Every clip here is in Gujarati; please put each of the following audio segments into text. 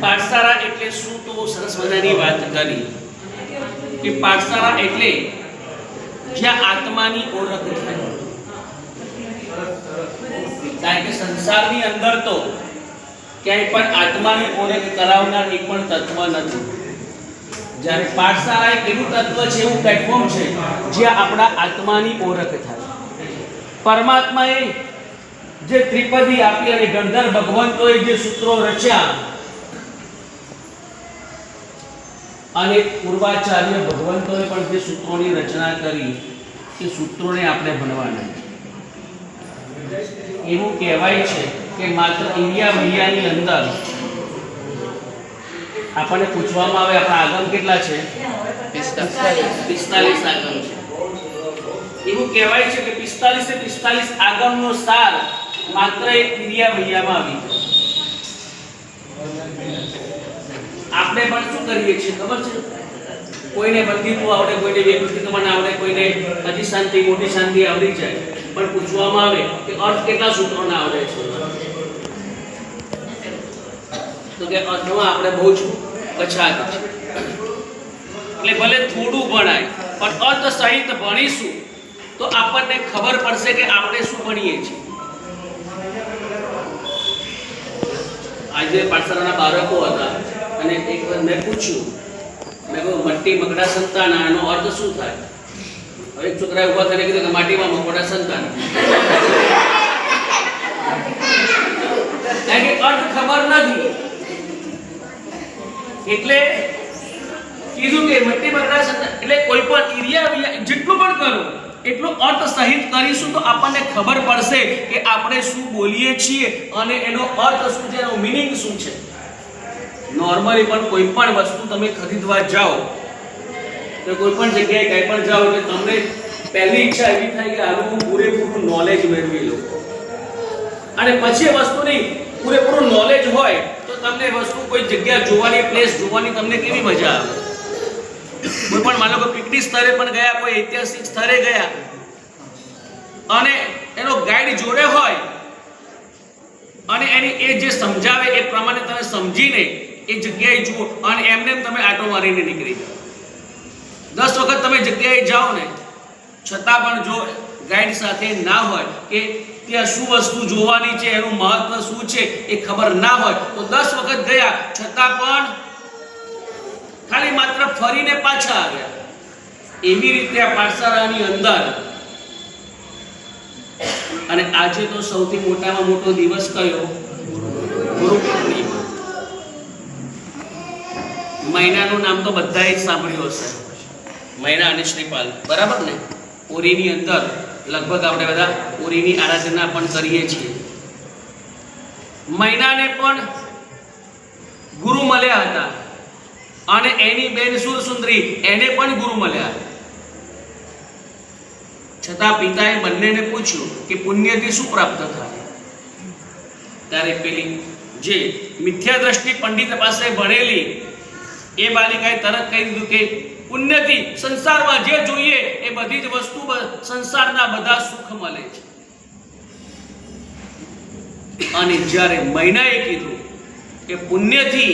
પાઠશાળા એટલે શું? તો સરસ મજાની વાત કરી કે પાઠશાળા એટલે જ્યાં આત્માની ઓળખ થાય. કારણ કે સંસારની અંદર તો ક્યાંય પણ આત્માની ઓળખ કરાવનાર એક પણ તત્વ નથી. જ્યારે પાઠશાળા એક એવું તત્વ છે, એવું પ્લેટફોર્મ છે જ્યાં આપણા આત્માની ઓળખ થાય. પરમાત્માએ જે ત્રિપદી આપી અને ગણધર ભગવંતોએ જે સૂત્રો રચ્યા અને પૂર્વાચાર્ય ભગવંતોએ પણ જે સૂત્રોની રચના કરી એ સૂત્રોને આપણે ભણવાના. એવું કહેવાય છે કે માત્ર ઇન્ડિયા મહિયાની અંદર આપણને પૂછવામાં આવે આપણા આગમ કેટલા છે? 45 આગમ છે. એવું કહેવાય છે કે 45 આગમનો સાર માત્ર એક ઇન્ડિયા મહિયામાં આવી છે. આપણે પણ શું કરીએ છીએ ખબર છે? કોઈને બંદીતું આવડે, કોઈને વ્યક્તિત્વમાં આવડે, કોઈને અતિ શાંતિ મોટી શાંતિ આવડી જાય, પણ પૂછવામાં આવે કે અર્થ કેટલા સૂત્રોના આવડે છે તો કે અર્થમાં આપણે બહુ જ પછાત છે. એટલે ભલે થોડું ભણાય પણ અર્થ સહિત ભણીશું તો આપણને ખબર પડશે કે આપણે શું ભણીએ છીએ. આજે પાઠશાળાના બાળકો હતા અને એક વાર મેં પૂછ્યું, મેં કહ્યું મટ્ટી મકડા સંતાના એનો અર્થ શું થાય? હવે એક છોકરાએ ઉભા થઈને કીધું કે માટીમાં મકોડા સંતાન. કારણ કે અર્થ ખબર નથી એટલે કીધું કે મટ્ટી મકડા સંતાન એટલે કોઈ પણ એરિયા જેટલું પણ કરો એટલું અર્થ સહિત કરીશું તો આપણને ખબર પડશે કે આપણે શું બોલીએ છીએ અને એનો અર્થ શું છે, એનો મીનિંગ શું છે. નોર્મલી પણ કોઈ પણ વસ્તુ તમે ખરીદવા જાઓ તો કોઈ પણ જગ્યાએ કંઈ પણ જાઓ એટલે તમને પહેલી ઈચ્છા એવી થાય કે આનું હું પૂરેપૂરું નોલેજ મેળવી લઉં અને પછી વસ્તુની પૂરેપૂરું નોલેજ હોય તો તમને વસ્તુ કોઈ જગ્યા જોવાની, પ્લેસ જોવાની તમને કેવી મજા આવે. કોઈ પણ માનો કે પિકનિક સ્થળે પણ ગયા, કોઈ ઐતિહાસિક સ્થળે ગયા અને એનો ગાઈડ જોડે હોય અને એની એ જે સમજાવે એ પ્રમાણે તમે સમજીને એ જગ્યાએ જુઓ અને એમને તમે આટો મારીને નીકળી જાઓ. 10 વખત તમે જગ્યાએ જાઓ ને છતાં પણ જો ગાઈડ સાથે ના હોય કે ત્યાં શું વસ્તુ જોવાની છે, એનું મહત્વ શું છે એ ખબર ના હોય તો 10 વખત ગયા છતાં પણ ખાલી માત્ર ફરીને પાછા આવ્યા. એવી રીતે આ પાઠશાળાની અંદર અને આજે તો સૌથી મોટામાં મોટો દિવસ કયો? ગુરુ પૂર્ણિમા. મહિનાનું નામ તો બધાએ સાંભળ્યું હશે, મહિના અને શ્રીપાલ, બરાબર ને? ઓરીની અંદર લગભગ આપણે બધા ઓરીની આરાધના પણ કરીએ છીએ. મહિનાને પણ ગુરુ મળ્યા હતા અને એની બેન સુરસુંદરી એને પણ ગુરુ મળ્યા. છતાં પિતાએ બંનેને પૂછ્યું કે પુણ્યથી શું પ્રાપ્ત થાય? ત્યારે પેલી જે મિથ્યા દ્રષ્ટિ પંડિત પાસે ભણેલી એ બાલિકાએ તરત કહી દીધું કે પુણ્યથી સંસારમાં જે જોઈએ એ બધી જ વસ્તુ, સંસારના બધા સુખ મળે છે. અને જ્યારે મહિનાએ કીધું કે પુણ્યથી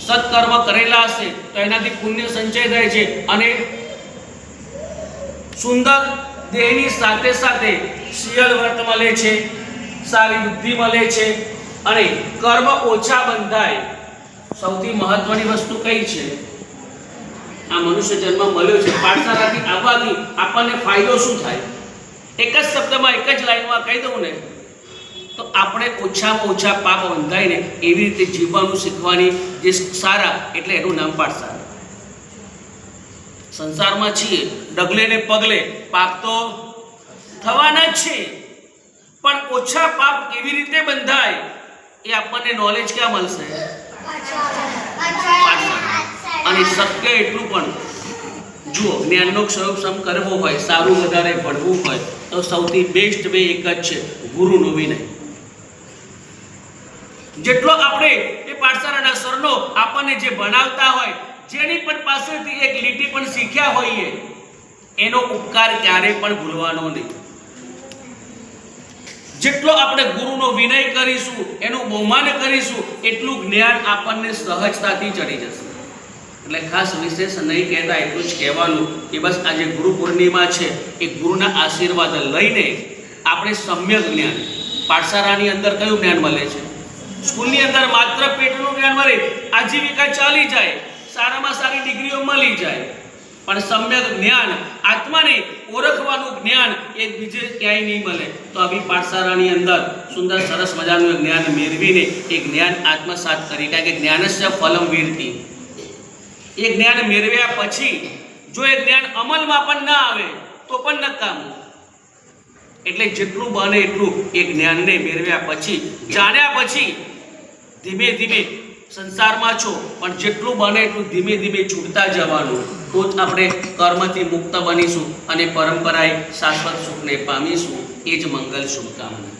સત્કર્મ કરેલા હશે તો એનાથી પુણ્ય સંચય થાય છે અને સુંદર દેહની સાથે સાથે શીલ વ્રત મળે છે, સારી બુદ્ધિ મળે છે અને કર્મ ઓછા બંધાય. સૌથી મહત્વની વસ્તુ કઈ છે? આ મનુષ્ય જન્મ મળ્યો છે, પાઠશાળાથી આવવાથી આપણને ફાયદો શું થાય? એક જ શબ્દમાં, એક જ લાઈનમાં કહી દઉં ને તો આપણે ઓછામાં ઓછા પાપ બંધાય ને એવી રીતે જીવવાનું શીખવાની જે સારા, એટલે એનું નામ પાઠશાળા. સંસારમાં છીએ, ડગલે ને પગલે પાપ તો થવાના જ છે, પણ ઓછા પાપ કેવી રીતે બંધાય એ આપણને નોલેજ ક્યાં મળશે? અને શક્ય એટલું પણ જુઓ, જ્ઞાનનો ક્ષયોક્ષમ કરવો હોય, સારું વધારે ભણવું હોય તો સૌથી બેસ્ટ વે એક જ છે, ગુરુનો વિનય. જેટલો આપણે એ પાઠશાળાના સરનો આપણને જે ભણાવતા હોય, જેની પણ પાસેથી એક લીટી પણ શીખ્યા હોઈએ, એનો ઉપકાર ક્યારે પણ ભૂલવાનો નહીં. જેટલો આપણે ગુરુનો વિનય કરીશું, એનું બહુમાન કરીશું, એટલું જ્ઞાન આપણને સહજતાથી ચડી જશે. એટલે ખાસ વિશેષ નહીં કહેતા, એટલું જ કહેવાનું કે બસ આજે ગુરુ પૂર્ણિમા છે, એ ગુરુના આશીર્વાદ લઈને આપણે સમ્યક જ્ઞાન. પાઠશાળાની અંદર કયું જ્ઞાન મળે છે? સ્કૂલની અંદર માત્ર પેટનું જ્ઞાન મળે, આજીવિકા ચાલી જાય, સારામાં સારી ડિગ્રીઓ મળી જાય, પણ સમ્યક જ્ઞાન, આત્માને ઓળખવાનું જ્ઞાન એ બીજે ક્યાંય નહીં મળે. તો આવી પાઠશાળાની અંદર સુંદર સરસ મજાનું જ્ઞાન મેળવીને એ જ્ઞાન આત્મસાત કરી, કારણ કે જ્ઞાનસ્ય ફલમ વીરતિ. એ જ્ઞાન મેળવ્યા પછી જો એ જ્ઞાન અમલમાં પણ ના આવે તો પણ નકામું. એટલે જેટલું બને એટલું એ જ્ઞાનને મેળવ્યા પછી, જાણ્યા પછી ધીમે ધીમે સંસારમાં છો, પણ જેટલું બને એટલું ધીમે ધીમે છૂટતા જવાનું. તો જ આપણે કર્મથી મુક્ત બનીશું અને પરંપરાએ શાશ્વત સુખને પામીશું. એ જ મંગલ શુભકામના.